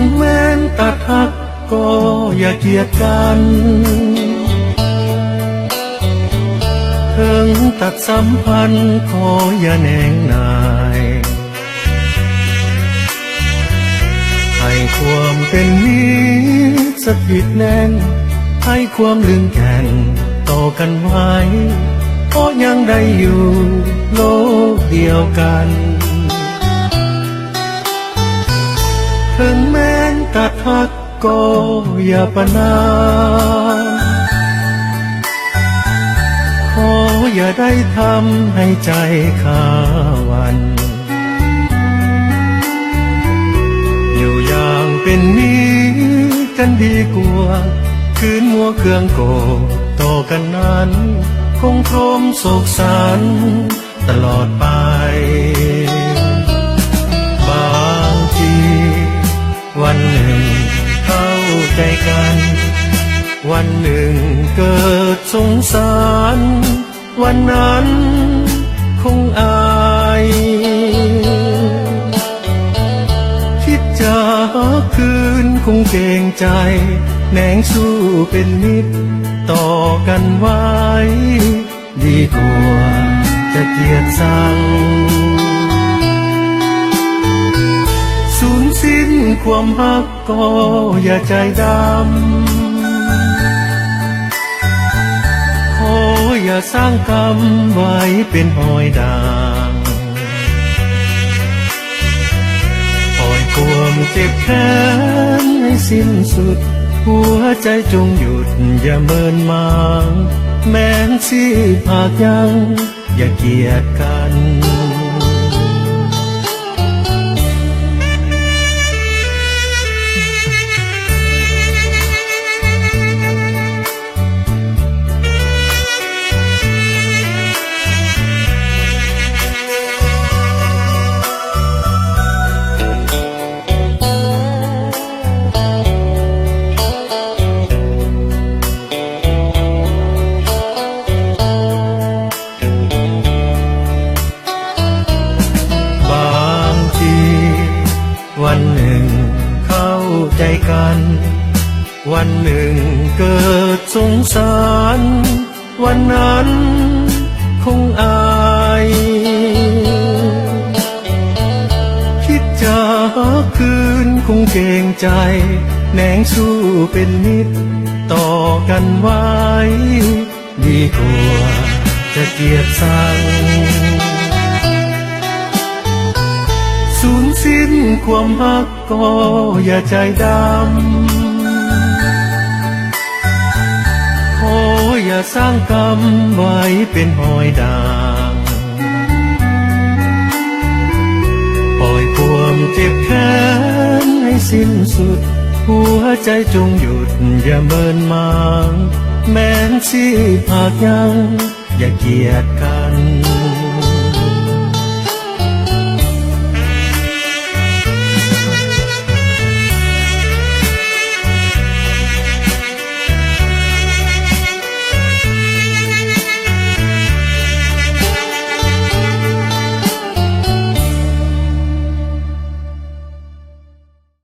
งแม้นตัดหักก็อย่าเกลียดกันถึงตัดสัมพันธ์ขออย่าแหนงนายให้ความเป็นมิตรสถิตแน่นให้ความลึงแก่นต่อกันไว้เพราะยังได้อยู่โลกเดียวกันถึงแม้นตัดหักก็อย่าประนามขออย่าได้ทำให้ใจข้าวันอยู่อย่างเป็นมิตรกันดีกว่าคืนมัวเครื่องโกรธต่อกันนั้นคงโทมโศกสันตลอดไปบางทีวันหนึ่งเข้าใจกันวันหนึ่งเกิดสงสารวันนั้นคงอายคิดจะคืนคงเกรงใจแหนงสู้เป็นมิตรต่อกันไว้ดีกว่าจะเกลียดชังสูญสิ้นความรักก็อย่าใจดำขออย่าสร้างกรรมไว้เป็นหอยด่างปล่อยความเจ็บแค้นให้สิ้นสุดหัวใจจงหยุดอย่าเมินมางแม้นสิภาคยังอย่าเกลียดกันวันหนึ่งเข้าใจกันวันหนึ่งเกิดสงสารวันนั้นคงอายคิดจะคืนคงเกรงใจแหนงสู้เป็นมิตรต่อกันไว้ดีกว่าจะเกลียดชังสูญสิ้นความรักก็อย่าใจดำขออย่าสร้างกรรมไว้เป็นหอยด่างปล่อยความเจ็บแค้นให้สิ้นสุดหัวใจจงหยุดอย่าเมินมางแม้นสิภาคยังอย่าเกลียดกัน